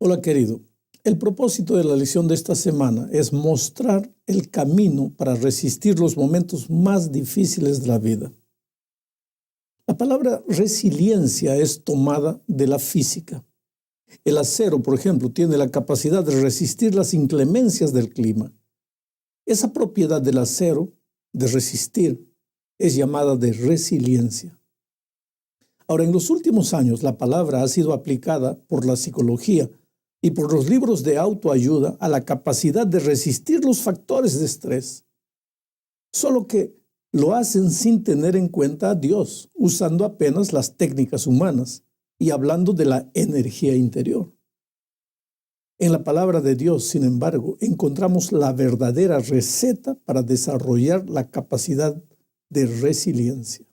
Hola querido, el propósito de la lección de esta semana es mostrar el camino para resistir los momentos más difíciles de la vida. La palabra resiliencia es tomada de la física. El acero, por ejemplo, tiene la capacidad de resistir las inclemencias del clima. Esa propiedad del acero, de resistir, es llamada de resiliencia. Ahora, en los últimos años, la palabra ha sido aplicada por la psicología y por los libros de autoayuda a la capacidad de resistir los factores de estrés. Solo que lo hacen sin tener en cuenta a Dios, usando apenas las técnicas humanas y hablando de la energía interior. En la palabra de Dios, sin embargo, encontramos la verdadera receta para desarrollar la capacidad de resiliencia.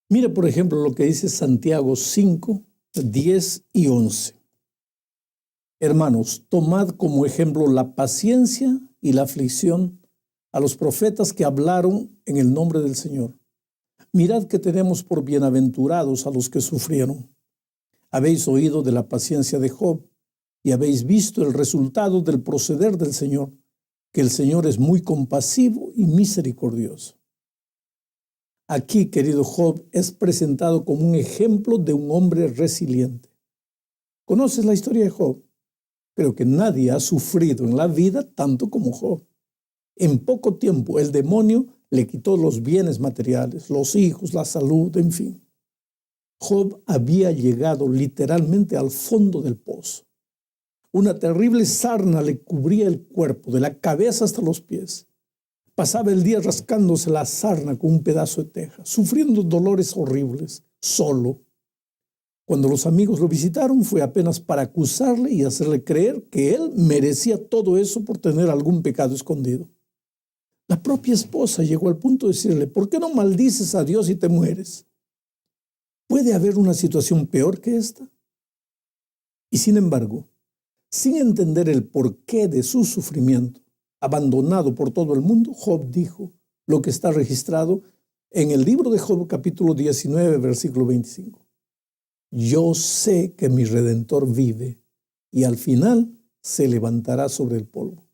Mira, por ejemplo, lo que dice Santiago 5, 10 y 11. Hermanos, tomad como ejemplo la paciencia y la aflicción a los profetas que hablaron en el nombre del Señor. Mirad que tenemos por bienaventurados a los que sufrieron. Habéis oído de la paciencia de Job y habéis visto el resultado del proceder del Señor, que el Señor es muy compasivo y misericordioso. Aquí, querido Job, es presentado como un ejemplo de un hombre resiliente. ¿Conoces la historia de Job? Creo que nadie ha sufrido en la vida tanto como Job. En poco tiempo el demonio le quitó los bienes materiales, los hijos, la salud, en fin. Job había llegado literalmente al fondo del pozo. Una terrible sarna le cubría el cuerpo, de la cabeza hasta los pies. Pasaba el día rascándose la sarna con un pedazo de teja, sufriendo dolores horribles, solo. Cuando los amigos lo visitaron fue apenas para acusarle y hacerle creer que él merecía todo eso por tener algún pecado escondido. La propia esposa llegó al punto de decirle: ¿por qué no maldices a Dios y te mueres? ¿Puede haber una situación peor que esta? Y sin embargo, sin entender el porqué de su sufrimiento, abandonado por todo el mundo, Job dijo lo que está registrado en el libro de Job, capítulo 19, versículo 25. Yo sé que mi Redentor vive y al final se levantará sobre el polvo.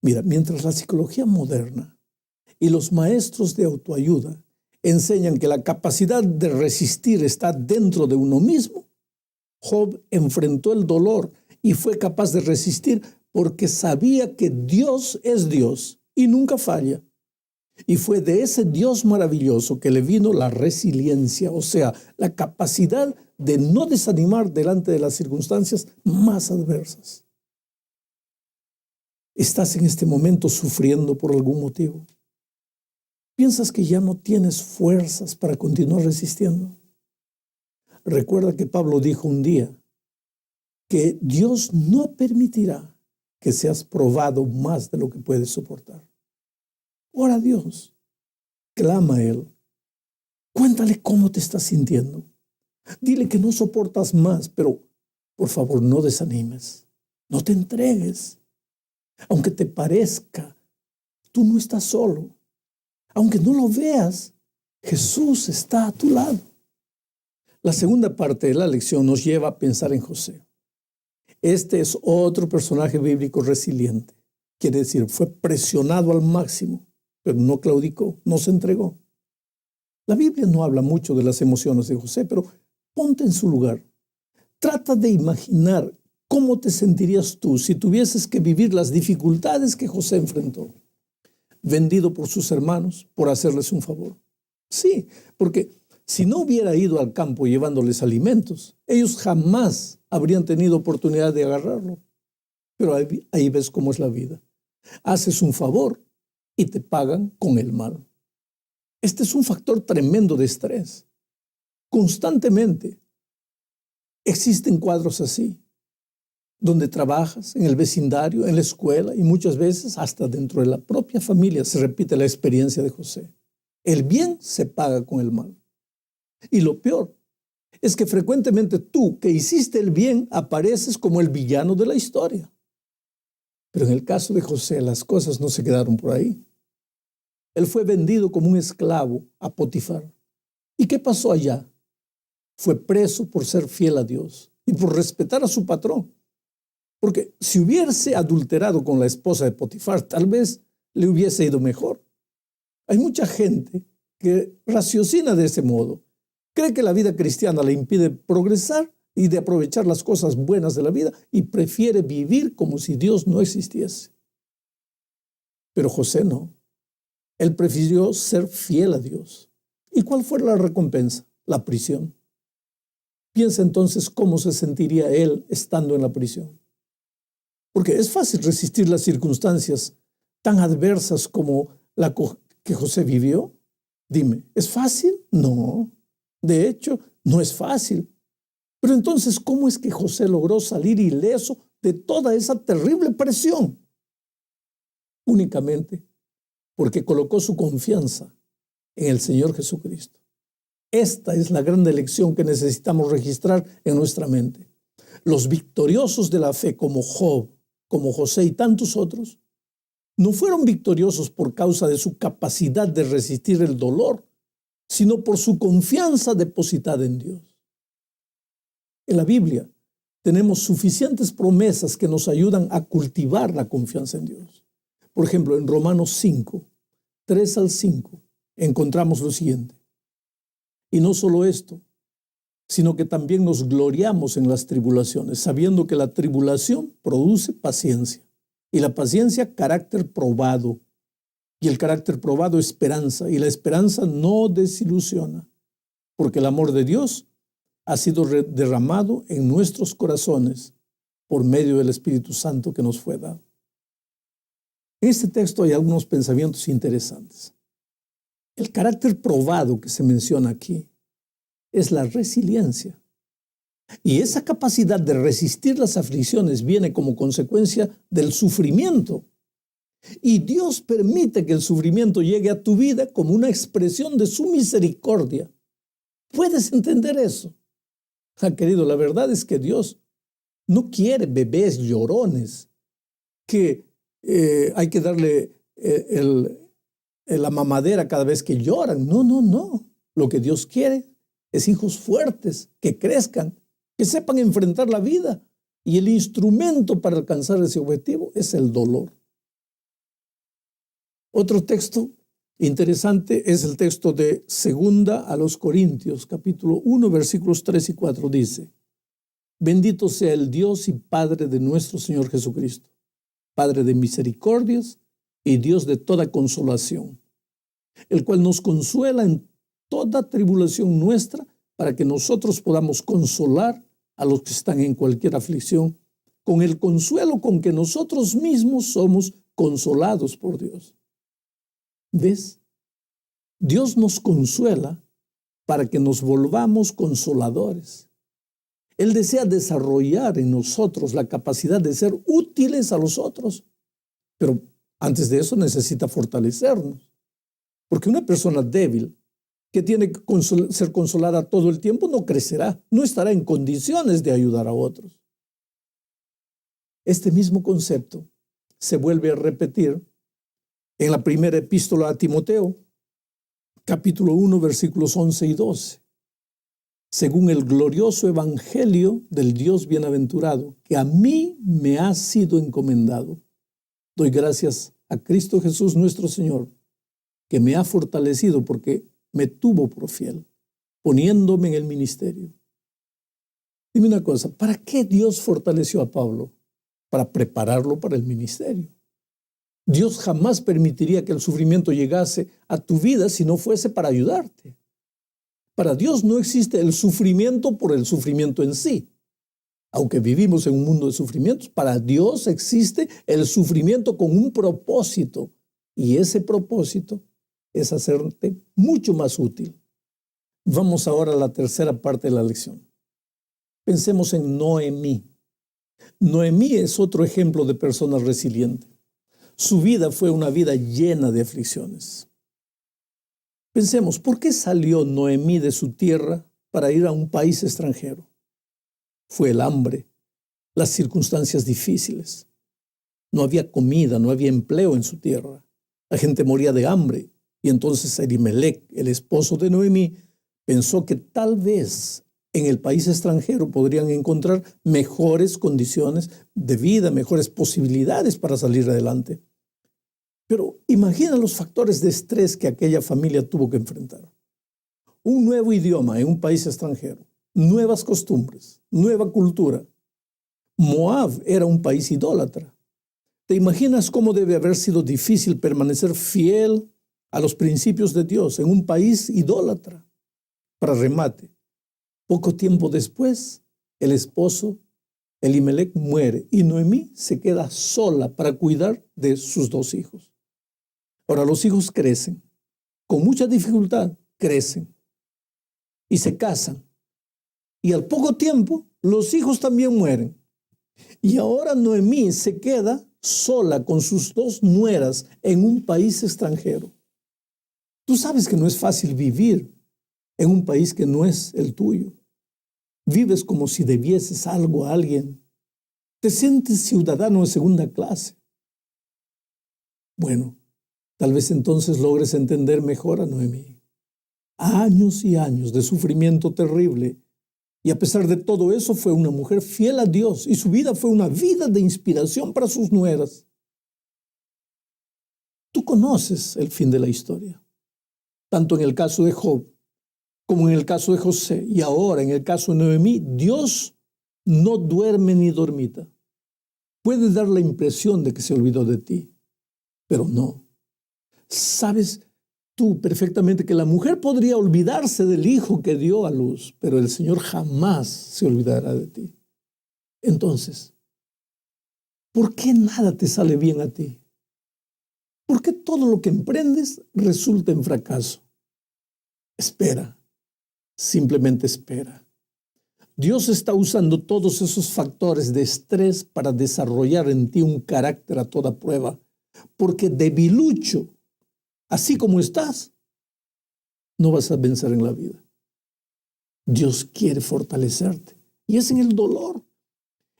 Mira, mientras la psicología moderna y los maestros de autoayuda enseñan que la capacidad de resistir está dentro de uno mismo, Job enfrentó el dolor y fue capaz de resistir porque sabía que Dios es Dios y nunca falla. Y fue de ese Dios maravilloso que le vino la resiliencia, o sea, la capacidad de no desanimar delante de las circunstancias más adversas. ¿Estás en este momento sufriendo por algún motivo? ¿Piensas que ya no tienes fuerzas para continuar resistiendo? Recuerda que Pablo dijo un día que Dios no permitirá que seas probado más de lo que puedes soportar. Ora a Dios, clama a Él, cuéntale cómo te estás sintiendo. Dile que no soportas más, pero por favor no desanimes, no te entregues. Aunque te parezca, tú no estás solo. Aunque no lo veas, Jesús está a tu lado. La segunda parte de la lección nos lleva a pensar en José. Este es otro personaje bíblico resiliente. Quiere decir, fue presionado al máximo, pero no claudicó, no se entregó. La Biblia no habla mucho de las emociones de José, pero ponte en su lugar. Trata de imaginar cómo te sentirías tú si tuvieses que vivir las dificultades que José enfrentó. Vendido por sus hermanos por hacerles un favor. Sí, porque si no hubiera ido al campo llevándoles alimentos, ellos jamás habrían tenido oportunidad de agarrarlo. Pero ahí ves cómo es la vida. Haces un favor y te pagan con el mal. Este es un factor tremendo de estrés. Constantemente existen cuadros así, donde trabajas, en el vecindario, en la escuela y muchas veces hasta dentro de la propia familia se repite la experiencia de José. El bien se paga con el mal. Y lo peor es que frecuentemente tú que hiciste el bien apareces como el villano de la historia. Pero en el caso de José las cosas no se quedaron por ahí. Él fue vendido como un esclavo a Potifar. ¿Y qué pasó allá? Fue preso por ser fiel a Dios y por respetar a su patrón. Porque si hubiese adulterado con la esposa de Potifar, tal vez le hubiese ido mejor. Hay mucha gente que raciocina de ese modo. Cree que la vida cristiana le impide progresar y de aprovechar las cosas buenas de la vida y prefiere vivir como si Dios no existiese. Pero José no. Él prefirió ser fiel a Dios. ¿Y cuál fue la recompensa? La prisión. Piensa entonces cómo se sentiría él estando en la prisión. Porque es fácil resistir las circunstancias tan adversas como la que José vivió. Dime, ¿es fácil? No. De hecho, no es fácil. Pero entonces, ¿cómo es que José logró salir ileso de toda esa terrible presión? Únicamente porque colocó su confianza en el Señor Jesucristo. Esta es la gran lección que necesitamos registrar en nuestra mente. Los victoriosos de la fe como Job, como José y tantos otros, no fueron victoriosos por causa de su capacidad de resistir el dolor, sino por su confianza depositada en Dios. En la Biblia tenemos suficientes promesas que nos ayudan a cultivar la confianza en Dios. Por ejemplo, en Romanos 5, 3 al 5, encontramos lo siguiente. Y no solo esto, sino que también nos gloriamos en las tribulaciones, sabiendo que la tribulación produce paciencia, y la paciencia carácter probado, y el carácter probado esperanza, y la esperanza no desilusiona, porque el amor de Dios ha sido derramado en nuestros corazones por medio del Espíritu Santo que nos fue dado. En este texto hay algunos pensamientos interesantes. El carácter probado que se menciona aquí es la resiliencia. Y esa capacidad de resistir las aflicciones viene como consecuencia del sufrimiento. Y Dios permite que el sufrimiento llegue a tu vida como una expresión de su misericordia. ¿Puedes entender eso? Querido, la verdad es que Dios no quiere bebés llorones que hay que darle la mamadera cada vez que lloran. No, no, no. Lo que Dios quiere es hijos fuertes, que crezcan, que sepan enfrentar la vida. Y el instrumento para alcanzar ese objetivo es el dolor. Otro texto interesante es el texto de 2 a los Corintios, capítulo 1, versículos 3 y 4. Dice: Bendito sea el Dios y Padre de nuestro Señor Jesucristo, Padre de misericordias y Dios de toda consolación, el cual nos consuela en toda tribulación nuestra, para que nosotros podamos consolar a los que están en cualquier aflicción, con el consuelo con que nosotros mismos somos consolados por Dios. ¿Ves? Dios nos consuela para que nos volvamos consoladores. Él desea desarrollar en nosotros la capacidad de ser útiles a los otros, pero antes de eso necesita fortalecernos. Porque una persona débil que tiene que ser consolada todo el tiempo no crecerá, no estará en condiciones de ayudar a otros. Este mismo concepto se vuelve a repetir en la primera epístola a Timoteo, capítulo 1, versículos 11 y 12. Según el glorioso evangelio del Dios bienaventurado, que a mí me ha sido encomendado. Doy gracias a Cristo Jesús nuestro Señor, que me ha fortalecido porque me tuvo por fiel, poniéndome en el ministerio. Dime una cosa, ¿para qué Dios fortaleció a Pablo? Para prepararlo para el ministerio. Dios jamás permitiría que el sufrimiento llegase a tu vida si no fuese para ayudarte. Para Dios no existe el sufrimiento por el sufrimiento en sí. Aunque vivimos en un mundo de sufrimientos, para Dios existe el sufrimiento con un propósito. Y ese propósito es hacerte mucho más útil. Vamos ahora a la tercera parte de la lección. Pensemos en Noemí. Noemí es otro ejemplo de persona resiliente. Su vida fue una vida llena de aflicciones. Pensemos, ¿por qué salió Noemí de su tierra para ir a un país extranjero? Fue el hambre, las circunstancias difíciles. No había comida, no había empleo en su tierra. La gente moría de hambre. Y entonces Elimelec, el esposo de Noemí, pensó que tal vez en el país extranjero podrían encontrar mejores condiciones de vida, mejores posibilidades para salir adelante. Pero imagina los factores de estrés que aquella familia tuvo que enfrentar. Un nuevo idioma en un país extranjero, nuevas costumbres, nueva cultura. Moab era un país idólatra. ¿Te imaginas cómo debe haber sido difícil permanecer fiel a los principios de Dios en un país idólatra? Para remate, poco tiempo después, el esposo Elimelec muere y Noemí se queda sola para cuidar de sus 2 hijos. Ahora los hijos crecen, con mucha dificultad crecen y se casan. Y al poco tiempo, los hijos también mueren. Y ahora Noemí se queda sola con sus 2 nueras en un país extranjero. Tú sabes que no es fácil vivir en un país que no es el tuyo. Vives como si debieses algo a alguien. Te sientes ciudadano de segunda clase. Bueno, tal vez entonces logres entender mejor a Noemí. Años y años de sufrimiento terrible. Y a pesar de todo eso, fue una mujer fiel a Dios y su vida fue una vida de inspiración para sus nueras. Tú conoces el fin de la historia, tanto en el caso de Job como en el caso de José y ahora en el caso de Noemí. Dios no duerme ni dormita. Puede dar la impresión de que se olvidó de ti, pero no. Sabes tú perfectamente que la mujer podría olvidarse del hijo que dio a luz, pero el Señor jamás se olvidará de ti. Entonces, ¿por qué nada te sale bien a ti? ¿Por qué todo lo que emprendes resulta en fracaso? Espera, simplemente espera. Dios está usando todos esos factores de estrés para desarrollar en ti un carácter a toda prueba, porque debilucho, así como estás, no vas a vencer en la vida. Dios quiere fortalecerte y es en el dolor.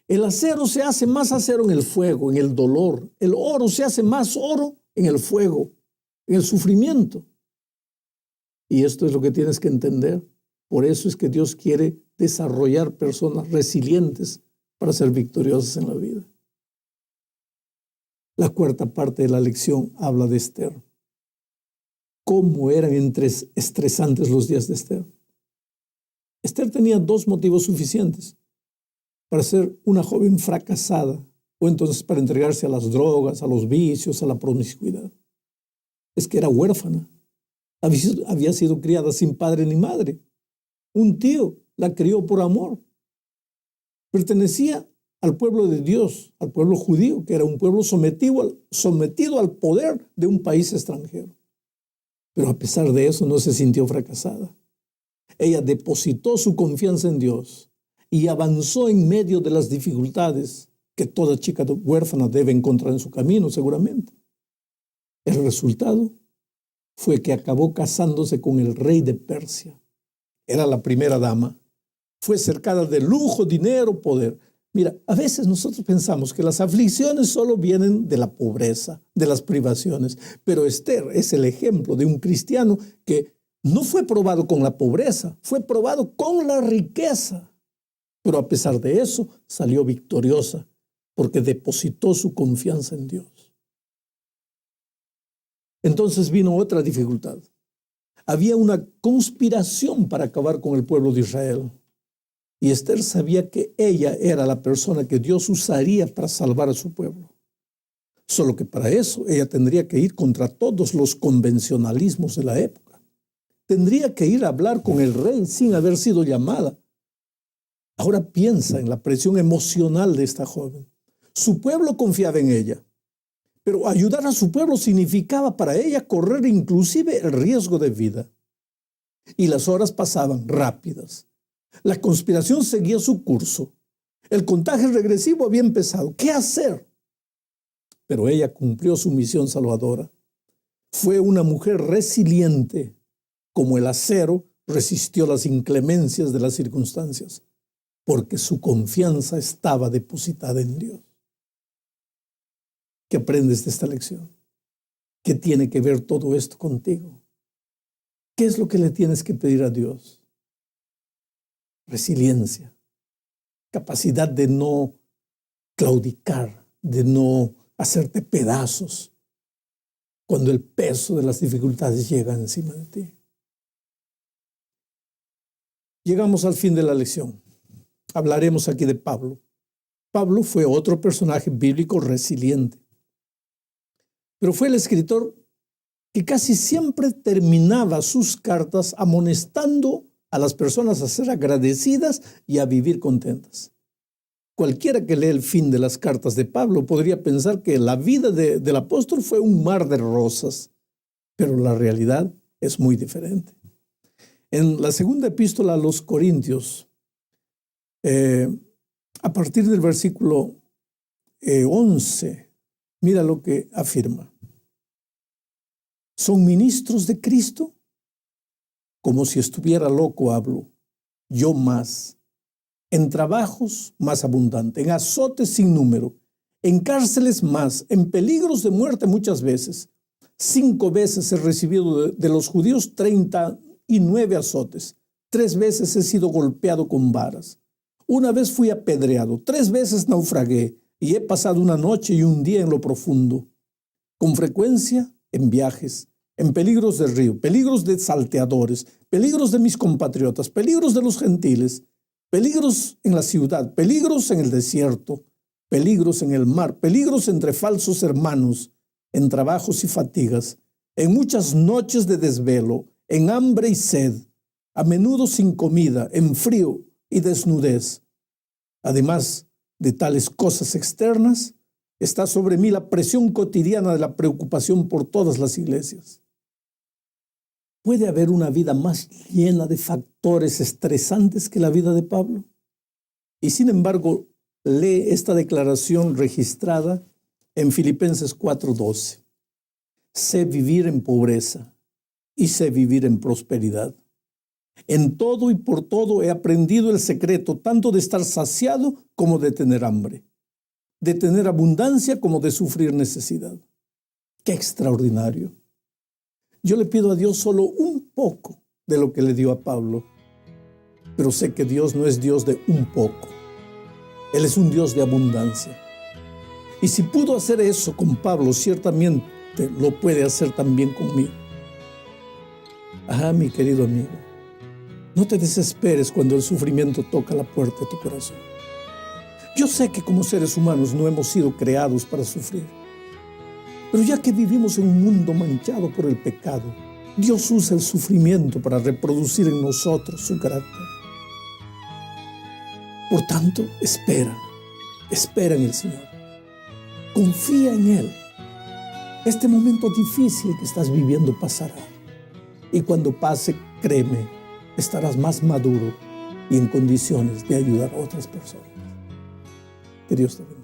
El acero se hace más acero en el fuego, en el dolor. El oro se hace más oro en el fuego, en el sufrimiento. Y esto es lo que tienes que entender. Por eso es que Dios quiere desarrollar personas resilientes para ser victoriosas en la vida. La 4ª parte de la lección habla de Esther. ¿Cómo eran estresantes los días de Esther? Esther tenía 2 motivos suficientes para ser una joven fracasada o entonces para entregarse a las drogas, a los vicios, a la promiscuidad. Es que era huérfana. Había sido criada sin padre ni madre. Un tío la crió por amor. Pertenecía al pueblo de Dios, al pueblo judío, que era un pueblo sometido al poder de un país extranjero. Pero a pesar de eso no se sintió fracasada. Ella depositó su confianza en Dios y avanzó en medio de las dificultades que toda chica huérfana debe encontrar en su camino, seguramente. El resultado fue que acabó casándose con el rey de Persia. Era la primera dama. Fue cercada de lujo, dinero, poder. Mira, a veces nosotros pensamos que las aflicciones solo vienen de la pobreza, de las privaciones, pero Esther es el ejemplo de un cristiano que no fue probado con la pobreza, fue probado con la riqueza. Pero a pesar de eso, salió victoriosa porque depositó su confianza en Dios. Entonces vino otra dificultad. Había una conspiración para acabar con el pueblo de Israel. Y Esther sabía que ella era la persona que Dios usaría para salvar a su pueblo. Solo que para eso ella tendría que ir contra todos los convencionalismos de la época. Tendría que ir a hablar con el rey sin haber sido llamada. Ahora piensa en la presión emocional de esta joven. Su pueblo confiaba en ella, pero ayudar a su pueblo significaba para ella correr inclusive el riesgo de vida. Y las horas pasaban rápidas. La conspiración seguía su curso. El contagio regresivo había empezado. ¿Qué hacer? Pero ella cumplió su misión salvadora. Fue una mujer resiliente. Como el acero, resistió las inclemencias de las circunstancias, porque su confianza estaba depositada en Dios. ¿Qué aprendes de esta lección? ¿Qué tiene que ver todo esto contigo? ¿Qué es lo que le tienes que pedir a Dios? resiliencia, capacidad de no claudicar, de no hacerte pedazos cuando el peso de las dificultades llega encima de ti. Llegamos al fin de la lección. Hablaremos aquí de Pablo. Pablo fue otro personaje bíblico resiliente, pero fue el escritor que casi siempre terminaba sus cartas amonestando a las personas a ser agradecidas y a vivir contentas. Cualquiera que lee el fin de las cartas de Pablo podría pensar que la vida del apóstol fue un mar de rosas, pero la realidad es muy diferente. En la segunda epístola a los Corintios, a partir del versículo 11, mira lo que afirma. ¿Son ministros de Cristo? Como si estuviera loco hablo, yo más. En trabajos más abundante, en azotes sin número, en cárceles más, en peligros de muerte muchas veces. 5 veces he recibido de los judíos 39 azotes. 3 veces he sido golpeado con varas. 1 vez fui apedreado. 3 veces naufragué y he pasado una noche y un día en lo profundo. Con frecuencia en viajes, en peligros de río, peligros de salteadores, peligros de mis compatriotas, peligros de los gentiles, peligros en la ciudad, peligros en el desierto, peligros en el mar, peligros entre falsos hermanos, en trabajos y fatigas, en muchas noches de desvelo, en hambre y sed, a menudo sin comida, en frío y desnudez. Además de tales cosas externas, está sobre mí la presión cotidiana de la preocupación por todas las iglesias. ¿Puede haber una vida más llena de factores estresantes que la vida de Pablo? Y sin embargo, lee esta declaración registrada en Filipenses 4:12. Sé vivir en pobreza y sé vivir en prosperidad. En todo y por todo he aprendido el secreto tanto de estar saciado como de tener hambre, de tener abundancia como de sufrir necesidad. ¡Qué extraordinario! Yo le pido a Dios solo un poco de lo que le dio a Pablo, pero sé que Dios no es Dios de un poco. Él es un Dios de abundancia. Y si pudo hacer eso con Pablo, ciertamente lo puede hacer también conmigo. Mi querido amigo, no te desesperes cuando el sufrimiento toca la puerta de tu corazón. Yo sé que como seres humanos no hemos sido creados para sufrir. Pero ya que vivimos en un mundo manchado por el pecado, Dios usa el sufrimiento para reproducir en nosotros su carácter. Por tanto, espera en el Señor. Confía en Él. Este momento difícil que estás viviendo pasará. Y cuando pase, créeme, estarás más maduro y en condiciones de ayudar a otras personas. Que Dios te bendiga.